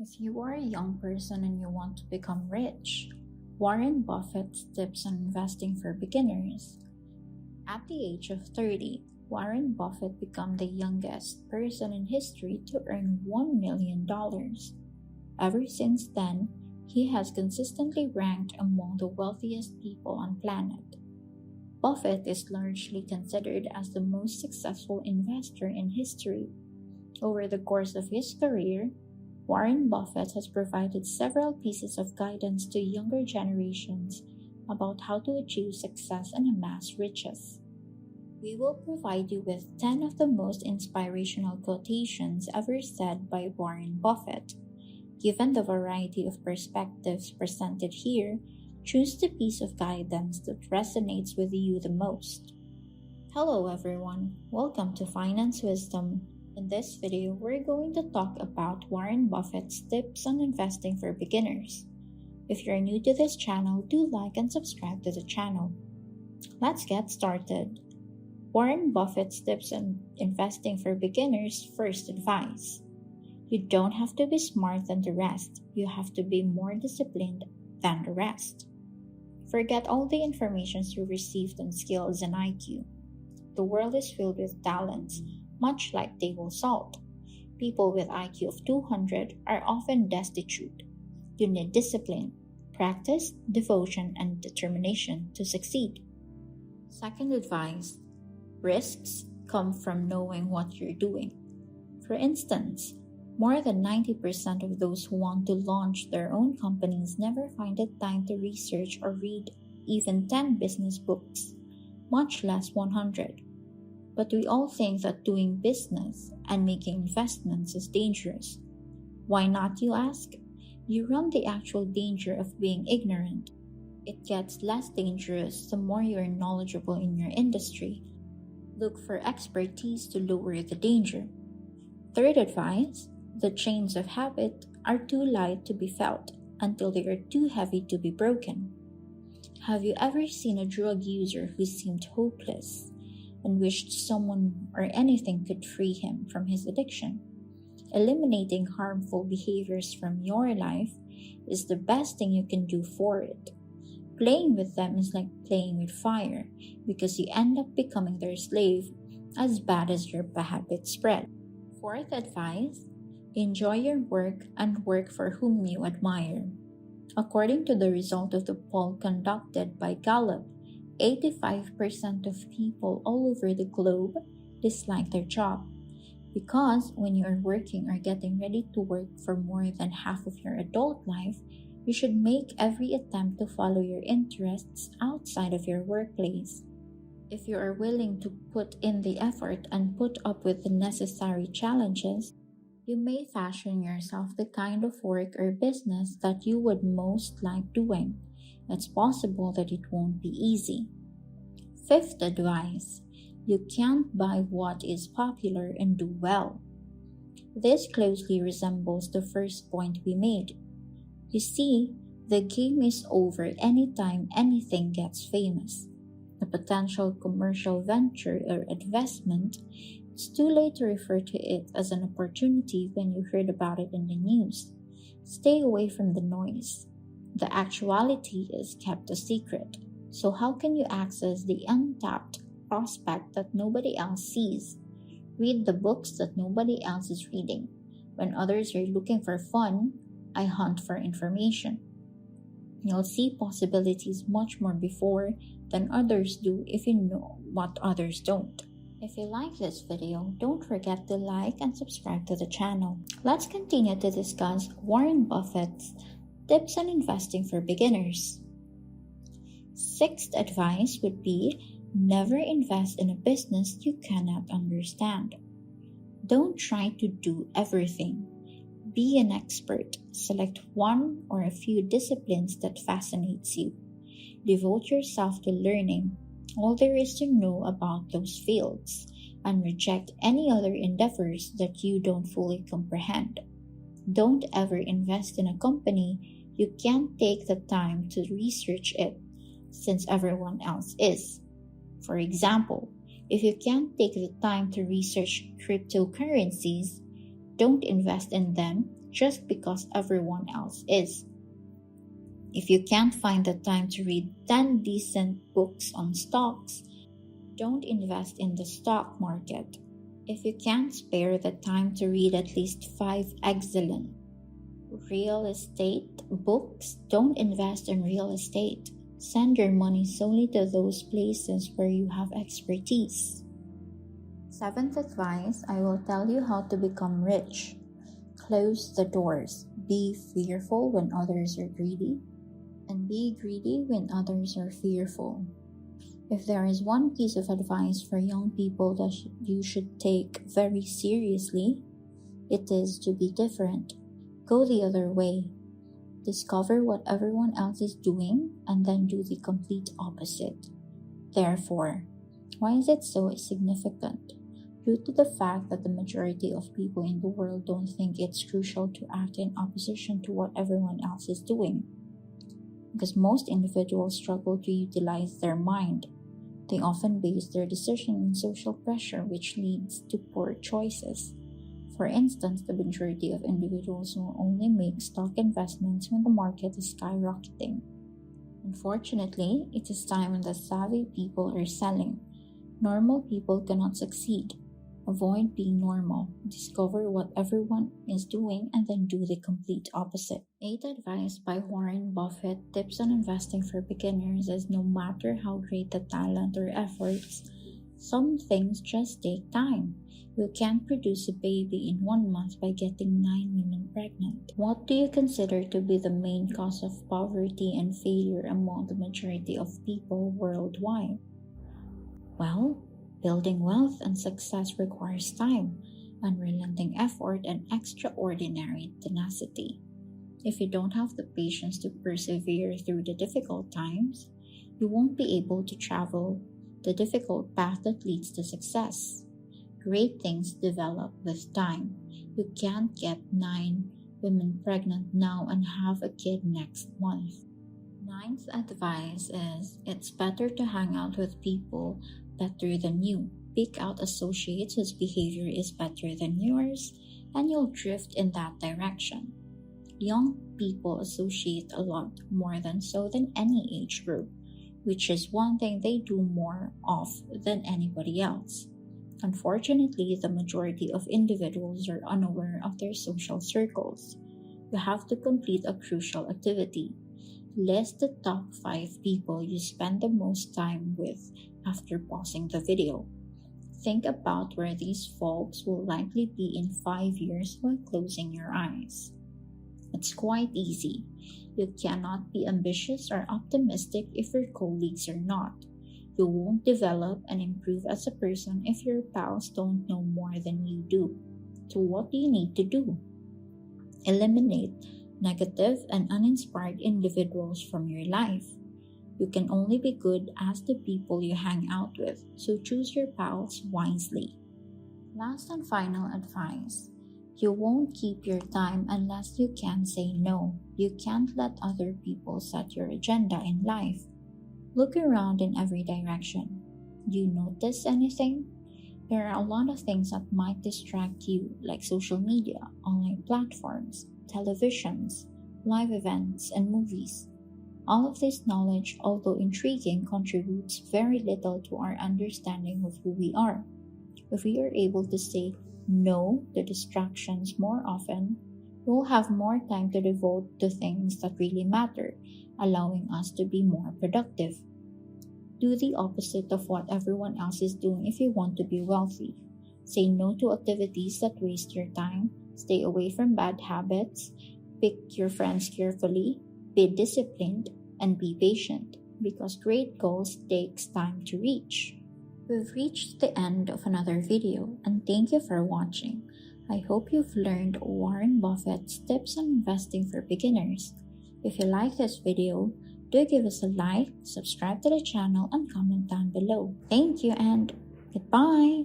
If you are a young person and you want to become rich, Warren Buffett's tips on investing for beginners. At the age of 30, Warren Buffett became the youngest person in history to earn $1 million. Ever since then, he has consistently ranked among the wealthiest people on planet. Buffett is largely considered as the most successful investor in history. Over the course of his career, Warren Buffett has provided several pieces of guidance to younger generations about how to achieve success and amass riches. We will provide you with 10 of the most inspirational quotations ever said by Warren Buffett. Given the variety of perspectives presented here, choose the piece of guidance that resonates with you the most. Hello everyone, welcome to Finance Wisdom. In this video, we're going to talk about Warren Buffett's tips on investing for beginners. If you're new to this channel, do like and subscribe to the channel. Let's get started. Warren Buffett's tips on investing for beginners. First advice. You don't have to be smart than the rest. You have to be more disciplined than the rest. Forget all the information you received on skills and IQ. The world is filled with talents, much like table salt. People with IQ of 200 are often destitute. You need discipline, practice, devotion, and determination to succeed. Second advice. Risks come from knowing what you're doing. For instance, more than 90% of those who want to launch their own companies never find the time to research or read even 10 business books, much less 100. But we all think that doing business and making investments is dangerous. Why not, you ask? You run the actual danger of being ignorant. It gets less dangerous the more you're knowledgeable in your industry. Look for expertise to lower the danger. Third advice. The chains of habit are too light to be felt until they are too heavy to be broken. Have you ever seen a drug user who seemed hopeless and wished someone or anything could free him from his addiction? Eliminating harmful behaviors from your life is the best thing you can do for it. Playing with them is like playing with fire because you end up becoming their slave as bad as your habit spread. Fourth advice. Enjoy your work and work for whom you admire. According to the result of the poll conducted by Gallup, 85% of people all over the globe dislike their job. Because when you are working or getting ready to work for more than half of your adult life, you should make every attempt to follow your interests outside of your workplace. If you are willing to put in the effort and put up with the necessary challenges, you may fashion yourself the kind of work or business that you would most like doing. It's possible that it won't be easy. Fifth advice. You can't buy what is popular and do well. This closely resembles the first point we made. You see, the game is over anytime anything gets famous. A potential commercial venture or investment, it's too late to refer to it as an opportunity when you heard about it in the news. Stay away from the noise. The actuality is kept a secret. So how can you access the untapped prospect that nobody else sees? Read the books that nobody else is reading. When others are looking for fun, I hunt for information. You'll see possibilities much more before than others do if you know what others don't. If you like this video, don't forget to like and subscribe to the channel. Let's continue to discuss Warren Buffett's tips on investing for beginners. Sixth advice would be never invest in a business you cannot understand. Don't try to do everything. Be an expert. Select one or a few disciplines that fascinates you. Devote yourself to learning all there is to know about those fields, and reject any other endeavors that you don't fully comprehend. Don't ever invest in a company you can't take the time to research it, since everyone else is. For example, if you can't take the time to research cryptocurrencies, don't invest in them just because everyone else is. If you can't find the time to read 10 decent books on stocks, don't invest in the stock market. If you can't spare the time to read at least 5 excellent real estate books, don't invest in real estate. Send your money solely to those places where you have expertise. 7th advice, I will tell you how to become rich. Close the doors. Be fearful when others are greedy, and be greedy when others are fearful. If there is one piece of advice for young people that you should take very seriously, it is to be different. Go the other way. Discover what everyone else is doing and then do the complete opposite. Therefore, why is it so significant? Due to the fact that the majority of people in the world don't think it's crucial to act in opposition to what everyone else is doing. Because most individuals struggle to utilize their mind. They often base their decision on social pressure, which leads to poor choices. For instance, the majority of individuals will only make stock investments when the market is skyrocketing. Unfortunately, it is time when the savvy people are selling. Normal people cannot succeed. Avoid being normal. Discover what everyone is doing and then do the complete opposite. 8th advice by Warren Buffett, tips on investing for beginners, is no matter how great the talent or efforts, some things just take time. You can't produce a baby in 1 month by getting 9 women pregnant. What do you consider to be the main cause of poverty and failure among the majority of people worldwide? Well, building wealth and success requires time, unrelenting effort, and extraordinary tenacity. If you don't have the patience to persevere through the difficult times, you won't be able to travel the difficult path that leads to success. Great things develop with time. You can't get 9 women pregnant now and have a kid next month. 9th advice is, it's better to hang out with people better than you. Pick out associates whose behavior is better than yours, and you'll drift in that direction. Young people associate a lot more than any age group, which is one thing they do more of than anybody else. Unfortunately, the majority of individuals are unaware of their social circles. You have to complete a crucial activity. List the top 5 people you spend the most time with after pausing the video. Think about where these folks will likely be in 5 years while closing your eyes. It's quite easy. You cannot be ambitious or optimistic if your colleagues are not. You won't develop and improve as a person if your pals don't know more than you do. So what do you need to do? Eliminate negative and uninspired individuals from your life. You can only be good as the people you hang out with, so choose your pals wisely. Last and final advice. You won't keep your time unless you can say no. You can't let other people set your agenda in life. Look around in every direction. Do you notice anything? There are a lot of things that might distract you, like social media, online platforms, televisions, live events, and movies. All of this knowledge, although intriguing, contributes very little to our understanding of who we are. If we are able to say no to distractions more often, we will have more time to devote to things that really matter, allowing us to be more productive. Do the opposite of what everyone else is doing if you want to be wealthy. Say no to activities that waste your time, stay away from bad habits, pick your friends carefully, be disciplined, and be patient, because great goals takes time to reach. We've reached the end of another video, and thank you for watching. I hope you've learned Warren Buffett's tips on investing for beginners. If you like this video, do give us a like, subscribe to the channel, and comment down below. Thank you and goodbye!